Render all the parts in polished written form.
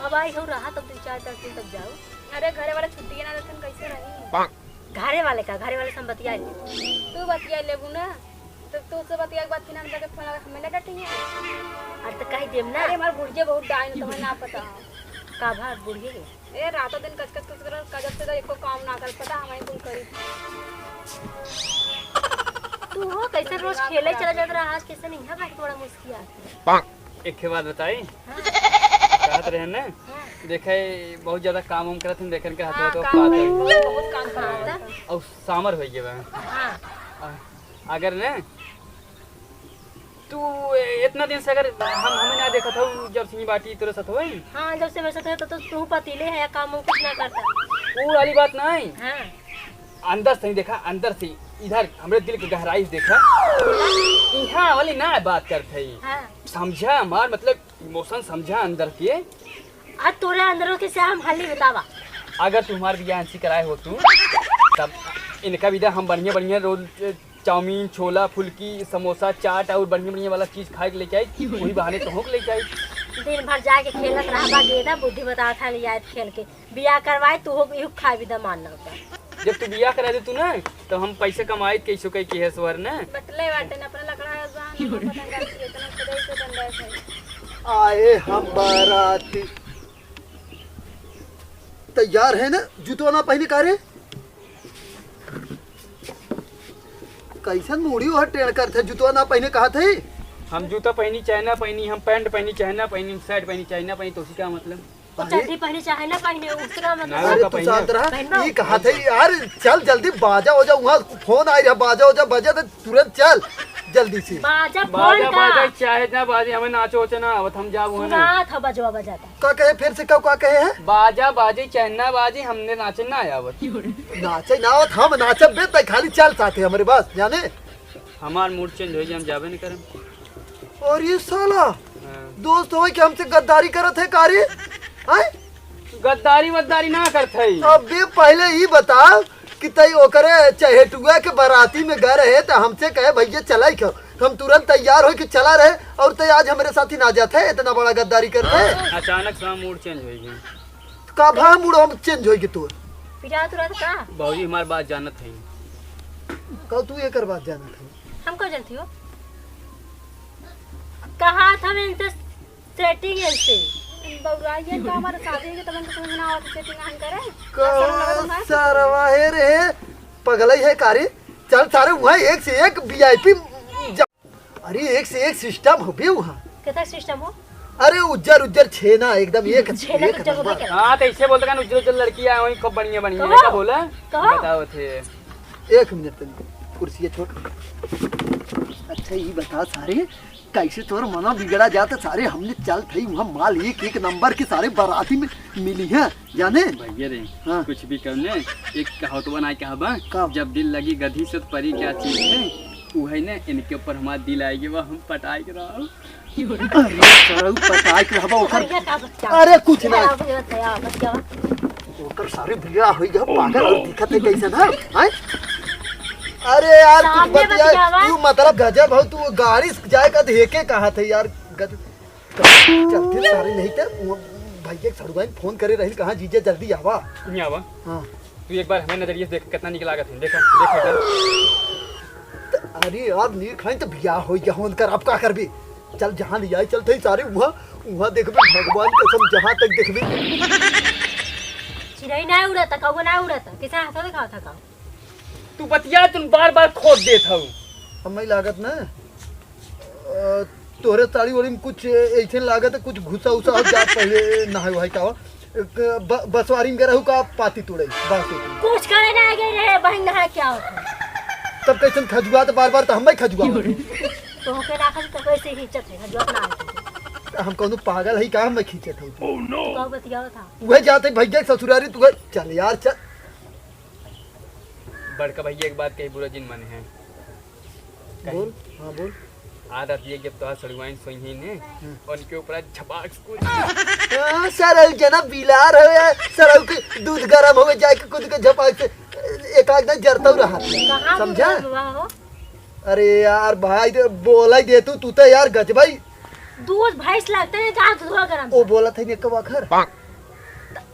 अब आई हो रहा तब 2-4 दिन तक जाओ। अरे घरे वाले छुट्टी ना देथन कैसे रही? घरे वाले हम बतिया तू बतिया लेबू ना तो तू से बतिया के बाद फिर हम जाके फोन लगा हमें ना डटिए। अरे तो कह देम ना। अरे हमार बुढ़िया बहुत डाइन तुम्हें ना पता का भाग बुढ़िए के ए रातों दिन कच कर कजब से एको काम ना कर पता हमें कुल करी। तू हो कैसे रोज खेले चला जाता रहा आज कैसे नहीं है भाई थोड़ा मुश्किल आता एक के बात बताई कहत रहे ना देखे बहुत ज्यादा काम उम करत हम देखन के हाथ तो बहुत काम करा और सामर हो गए हां अगर ना तू इतना दिन से अगर हमें ना देखा था जब सिंह बाटी तेरे साथ होई। हां जब से मेरे साथ है तो तू पतीले है या काम कुछ ना करता वो वाली बात नहीं। हां अंदर से देखा अंदर से इधर हमरे दिल की गहराई से देखा यहाँ वाली ना बात करते हां समझा हमार मतलब इमोशन समझा अंदर के। आज तोरे अंदरों के से हम हाली बतावा अगर तुम्हारे बियाह हंसी कराए हो तू तब इनका विदा हम बढ़िया बढ़िया रोल चाउमीन छोला फुल्की समोसा चाट और बढ़िया बढ़िया वाला चीज खाए के लेके आई वही बहाने तो होक लेके आई। दिन भर जाके खेलत रहबा गेदा बुद्धि बता था लिया खेल के बियाह करवाए तू हो यू खाए विदा मानना होता। जब तू बियाह करा दे तू ना तो हम पैसे कमाई कैसे कई के सवर ना बटले बाटे ना अपना लकड़ा जान पतंगा इतना खुदाई से डंडा है। आए हम बाराती तैयार है ना जूतो ना पहने का रे कैसन मुड़ी हो टेढ़ कर थे जूतो ना पहने कहा थे। हम जूता पहनी चाहे ना पहनी हम पैंट पहनी चाहे ना पहनी शर्ट पहनी चाहे ना पहनी तो उसी का मतलब जल्दी पहने चाहे ना पहने उसका मतलब अरे तू शांत रहा ये कहा थे यार चल जल्दी बाजा हो जा वहाँ फोन आ रहा बाजा हो जा बजा तो तुरंत चल जल्दी से बाजा बाजा बाजा चाहे ना बाजे हमें नाचो होचे ना आवत हम जाब ना था बजवा बजाता का कहे फिर से का कहे है बाजा बाजे चाहे ना बाजे हमने नाचे ना आवत नाचे ना आवत हम नाचब बे तय खाली चल साथे हमारे पास जाने हमार मूड चेंज हो हम जाबे नहीं करम। और ये साला दोस्त हो कि हमसे गद्दारी करत है कारी हैं गद्दारी वद्दारी ना करते अबे पहले ही बता कि तई ओकरे चहेटुआ के बाराती में गए रहे तो हमसे कहे भैया चला क्यों हम तुरंत तैयार हो कि चला रहे और तय आज हमारे साथ ही ना जाते है इतना बड़ा गद्दारी करते है। अचानक से मूड चेंज हो गया का भा मूड हम चेंज होगी तू पिटा तुरंत का बाबूजी हमारी बात जानत है कल तू ये कर बात जाना था हमको जानती हो कहा था मैं इनसे सेटिंग ऐसे बउराइए तो हमारे शादी के तमन समझ ना आवत सेटिंग हम करे का सरवा है रे पगलई है कारी चल सारे वहाँ एक से एक वीआईपी अरे एक से एक सिस्टम हो भी वहाँ कितना सिस्टम हो अरे उज्जर उज्जर छेना एकदम एक छेना एक कुछ जगह नंबर। पे हाँ तो ऐसे बोलते का उज्जवल उज्जवल लड़की है वही खूब बढ़िया बढ़िया कहो। क्या बोला कहो। बताओ थे एक मिनट कुर्सी छोड़ अच्छा ये बता सारे कैसे तोर मना बिगड़ा जाता सारे हमने चल थी वहाँ माल एक एक नंबर के सारे बाराती में मिली है जाने भैया रे हाँ। कुछ भी करने एक कहावत बनाए कहा कब? जब दिल लगी गधी से तो परी क्या चीज है वो है ना इनके ऊपर हमारा दिल आएगी वह हम पटाई के रहा अरे सरौ पटाई के रहबा ओकर भैया का बच्चा अरे कुछ ना बच्चा बच्चा ओकर सारे बिगड़ा होई गया पागल और दिखत है कैसे ना हैं अरे यार कुछ सामने बतिया बतियावा। तू मतलब गजब हो तू गाड़ी जाए का देखे कहा थे यार चलते सारे नहीं थे भैया सड़ुआइन फोन करे रही कहाँ जीजे जल्दी आवा नहीं आवा हाँ तू एक बार हमें नजरिए से देख कितना निकला गया देखा देखा इधर। अरे यार नीर खाई तो बियाह हो गया होन कर अब का कर भी चल जहाँ ले आए चलते ही सारे वहाँ वहाँ देखबे भगवान कसम जहाँ तक देखबे चिड़ै ना उड़ता कौवा ना उड़ता किसा हाथ में खाओ था का तू बतिया तुम बार बार खोद देत हूँ हमें लागत ना तोरे ताड़ी वाली में कुछ ऐसे लागत है कुछ घुसा उसा हो जा पहले नहाय वहाय का बसवारी में रहू का पाती तोड़े बात कुछ करे ना गए रहे बहन नहा क्या होता तब कैसे खजुआ तो बार बार तो हम खजुआ तो होके राखा तो कैसे खींचत है जो अपना हम कहूँ पागल है कहाँ मैं खींचे थे तो बतिया था वह जाते भैया ससुरारी तू चल यार चल बड़का भैया एक बात कही बुरा जिन मन है बोल हाँ बोल आदत ये जब तो सड़ुआइन सोई ही ने उनके ऊपर झपाक सरल जना बिलार हो सरल के दूध गरम हो जाए के खुद के झपाक से एक आध जरता रहा समझा हो अरे यार भाई बोला ही दे तू तो यार गज भाई दूध भैंस लगते हैं कहाँ दूध गरम। वो बोला था एक वखर।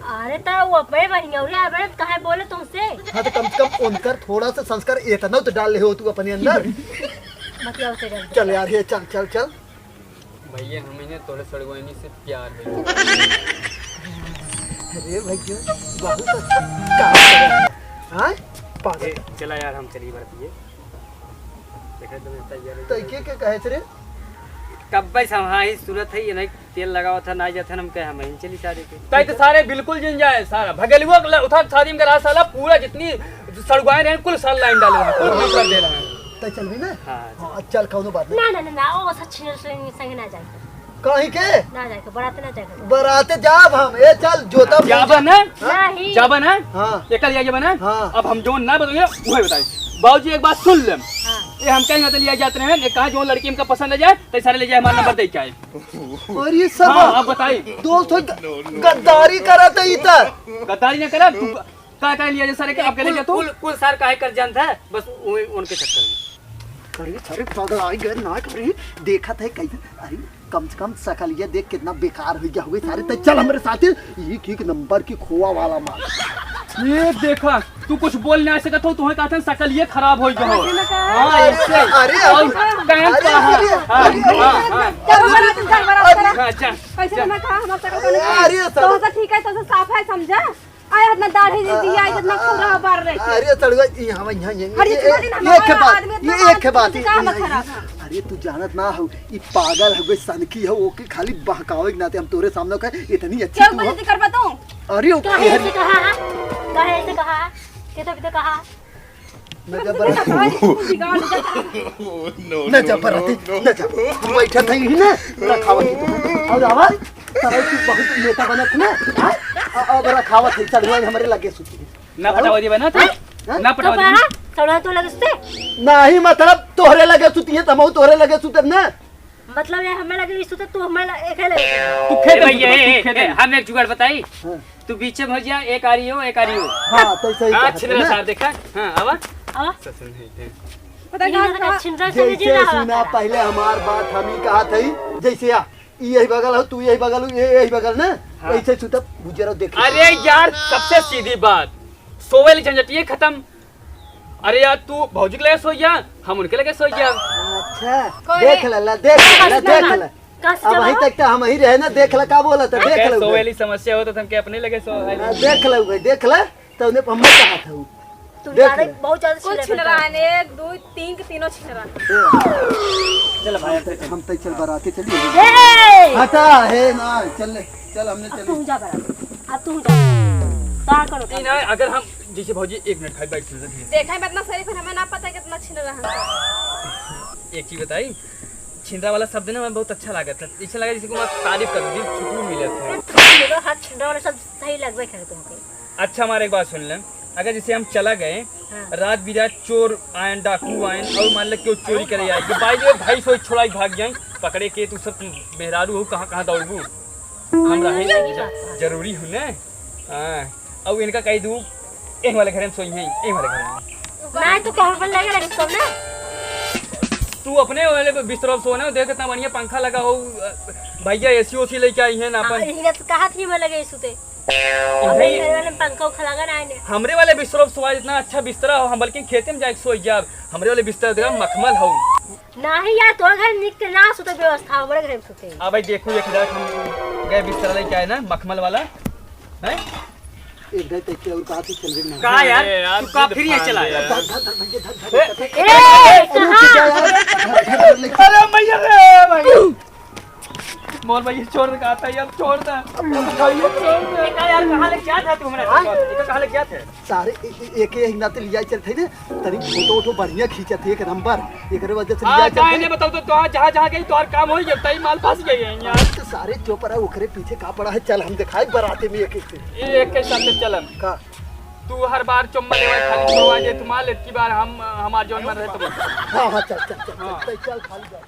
अरे तो वो अपने बनियौरिया बड़े कहे बोले तुमसे। हाँ तो कम से कम उनकर थोड़ा सा संस्कार इतना तो डाल ले हो तू अपने अंदर। मतलब से डर। चल यार ये चल चल चल। भैया हमें थोड़े सड़गोनी से प्यार है। अरे भैया बहुत अच्छा काम कर रहा है। हाँ पागल। चला यार हम चलिए बरतिए। देखा तो मैं तैयार है। तो के कहे रे कब भाई ही सूरत है ये नहीं तेल लगावा था ना जाता हम कहे हम चली शादी के ताई तो सारे बिल्कुल जिन जाए सारा भगलुआ उठा शादी में करा साला पूरा जितनी सड़गवाए रहे कुल साल लाइन डाले हैं कुल कर दे रहे हैं। तो चल भी ना। हाँ हाँ चल कौनो बात नहीं। ना ना ना वो सच्ची संग ना जाए। कहीं के ना जाए बरात ना जाए। बराते जाब हम ए चल जोता जाबन है नहीं जाबन है हाँ एकल या बना हाँ। अब हम जो ना बताएंगे वही बताएं। बाबूजी एक बात सुन ले हाँ। ये हम कहीं मतलब लिया जाते हैं कहा जो लड़की हमका पसंद आ जाए तो सारे ले जाए हमारा नंबर दे के आए। और ये सब हाँ आप बताइए दोस्त हो गद्दारी करा था इधर। गद्दारी ना करा तू का लिया जाए सारे के आप करेगा तू कुल सार काहे कर जान था बस उनके चक्कर में अरे सारे पागल आ गए ना करे देखा था कैसे। अरे कम से कम सकलिया देख कितना बेकार हो गया हुए सारे। तो चल हमारे साथ एक नंबर की खोआ वाला माल। ये देखा तू कुछ बोल नहीं सकता हो तुम्हें कहते हैं शकल ये खराब हो गया हो। हाँ अरे ऐसे अरे और कैंप अरे, हाँ अरे, हाँ हाँ हाँ अच्छा कैसे ना कहा हम सकल अरे तो ठीक है तो साफ है समझा आया इतना दाढ़ी दे दिया इतना पूरा बार रही अरे तड़गा यहाँ यहाँ अरे ये एक बात काम खराब है। अरे तू जानत ना हो ये पागल हो गई सनकी हो ओके खाली बहकावे के नाते हम तोरे सामने कहे इतनी अच्छी क्या तू हो। बेइज्जती करबा तू अरे ओ कहे ऐसे कहा कहे ऐसे कहा के तो कहा न जा बराती न जा बैठा था ही ना रखावत ही तू और आवाज तारा तू बहुत नेता बनत ना अब रखावत है चढ़वा हमारे लगे सुती ना पटावा दिया ना था ना तो पटावा कहा थोड़ा तो लगते नहीं मतलब तोहरे लगे सुती है तमौ तोहरे लगे सुतब ना। मतलब ये हमें लगे इस तो हमें एक है लगे तू ए खेत भैया हम एक जुगाड़ बताई हाँ। तू बीचे में हो जा एक आ रही हो एक आ रही हो हां तो सही हाँ कहा छिंदरा ना। साहब देखा हाँ आवा पता ये छिंदरा से जी जैसे ना सुना पहले हमार बात हम ही कहा थी जैसे यही बगल हो तू यही बगल हो यही बगल ना ऐसे सुतब गुजरो देख। अरे यार सबसे सीधी बात सोवे झंझटिए खत्म। अरे यार तू भौजी के लगे सो जा हम उनके लगे सो जा। अच्छा देख ला देख ला अब वहीं तक तो हम ही रहे ना देख ला का बोला था देख ला सोवेली समस्या हो तो हम के अपने लगे सो देख ला तो उन्हें हम कहा था तू देख ज्यादा ले। बहुत ज्यादा कुछ छिल रहा है 1 2 3 के तीनों छिल रहा चल भाई हम तक चल बराते चलिए ए हटा है ना चल चल हमने अब चल तू जा बरात अब तू जा ता करो नहीं ना अगर हम जैसे भौजी एक मिनट खाई बैठ सुन देखा है इतना शरीफ है हमें ना पता है कितना छिल रहा है। एक चीज बताई छिंदरा वाला शब्द ना हमें बहुत अच्छा लगा था ऐसा लगा जैसे को तारीफ कर दिल सुकून मिले थे। मेरा हाथ छिंडा वाला सब सही लगवे करे तुमके। अच्छा हमारे एक बात सुन ले अगर जैसे हम चला गए हाँ। रात बिरात चोर आयन डाकू आयन और मान लो क्यों चोरी करे आए कि भाई जो भाई सोच छोड़ा भाग जाए पकड़े के तू सब मेहरारू हो कहाँ कहाँ दौड़बू हम रहे जरूरी हो ना। हाँ अब इनका कही दू एक वाले घर में सोई है एक वाले घर में नहीं तो कहर पर लगे लगे सब ना तू अपने वाले बिस्तर सोना देख कितना बढ़िया पंखा लगा हो भैया एसी ओसी लेके आई है ना अपन इन्हें तो कहा थी मैं लगे सुते भाई घर वाले पंखा खलागा ना आने हमरे वाले बिस्तर सोआ इतना अच्छा बिस्तरा हो हम बल्कि खेते में जाके सोई जा हमरे वाले बिस्तर देखा मखमल हो नहीं यार तोर घर निक ना सुते व्यवस्था हो बड़े घर में सुते। अब भाई देखो एक हजार हम गए बिस्तर लेके आए ना मखमल वाला है एक दे तक और कहा तू चल रही कहा यार तू का फिर ये चला यार ए कहां अरे भैया रे भाई मोर भैया छोड़ दे कहा था यार छोड़ दे यार कहां ले क्या था तू हमरा कहां ले क्या थे सारे एक एक नाते लिया चलते ना तनी फोटो वोटो बढ़िया खींचत एक नंबर एकरे वजह से लिया हां जाए चलते ने बताओ तो जहां जहां गई तो और काम हो गया तई माल फंस गई है यार तो सारे चौपरा ओकरे पीछे का पड़ा है चल हम दिखाई बराते में एक एक के साथ चलन का तू हर बार चुम्मा लेवा खाली छोड़वा दे तुम माल की बार हम हमार जोन में रहे तो हां हां चल चल चल चल खाली जा